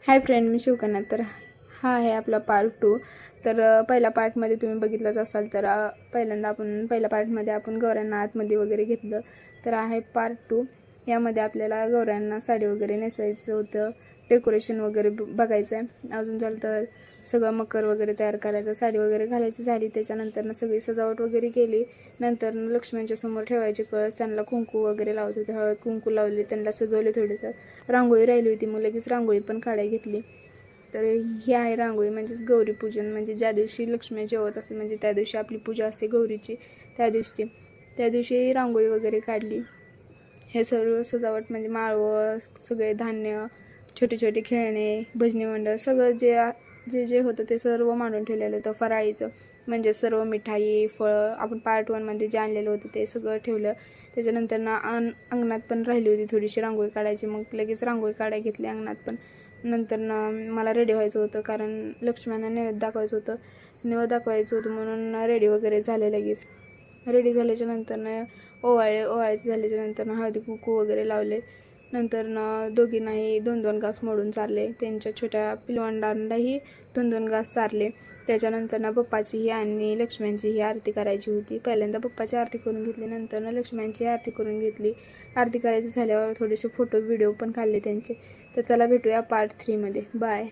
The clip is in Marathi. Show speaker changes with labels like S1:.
S1: हाय फ्रेंड, मी शिवकन्या. तर हा आहे आपला पार्ट 2. तर पहिल्या पार्टमध्ये तुम्ही बघितलंच असाल. तर पहिल्यांदा पहिल्या पार्टमध्ये आपण गौऱ्यांना आतमध्ये वगैरे घेतलं. तर आहे पार्ट 2. यामध्ये आपल्याला गौऱ्यांना साडी वगैरे नेसायचं होतं, डेकोरेशन वगैरे बघायचं आहे. अजून झालं तर सगळं मकर वगैरे तयार करायचं, साडी वगैरे घालायची झाली. त्याच्यानंतर सगळी सजावट वगैरे केली. नंतर लक्ष्मीच्या समोर ठेवायचे कळस, त्यांना कुंकू वगैरे लावत होते, हळद कुंकू लावले, त्यांना सजवले. थोडंसं रांगोळी राहिली होती, मग लगेच रांगोळी पण काढायला घेतली. तर ही आहे रांगोळी, म्हणजेच गौरीपूजन. म्हणजे ज्या दिवशी लक्ष्मी जेवत असते, म्हणजे त्या दिवशी आपली पूजा असते गौरीची, त्या दिवशी रांगोळी वगैरे काढली. हे सर्व सजावट म्हणजे माळवं, सगळे धान्य, छोटे छोटे खेळणे, भजनी मंडळ, सगळं जे जे होतं ते सर्व मांडून ठेवलेलं होतं. फराळीचं म्हणजे सर्व मिठाई, फळं, आपण पार्ट 1मध्ये जे आणलेलं होतं ते सगळं ठेवलं. त्याच्यानंतर अंगणात पण राहिली होती थोडीशी रांगोळी काढायची, मग लगेच रांगोळी काढायला घेतली अंगणात पण. नंतर मला रेडी व्हायचं होतं, कारण लक्ष्म्यांना नैवेद्य दाखवायचं होतं म्हणून रेडी वगैरे झाले. लगेच रेडी झाल्याच्या नंतर ओवाळायचं झाल्याच्या नंतर हळदी कुंकू वगैरे लावले. नंतर दोघींनाही 2-2 घास मोडून चारले. त्यांच्या छोट्या पिलवंडांनाही 2-2 घास चारले. त्याच्यानंतर पप्पाचीही आणि लक्ष्म्यांचीही आरती करायची होती. पहिल्यांदा पप्पाची आरती करून घेतली, नंतर लक्ष्म्यांची आरती करून घेतली. आरती करायची झाल्यावर थोडेसे फोटो व्हिडिओ पण काढले त्यांचे. तर चला भेटूया पार्ट 3मध्ये. बाय.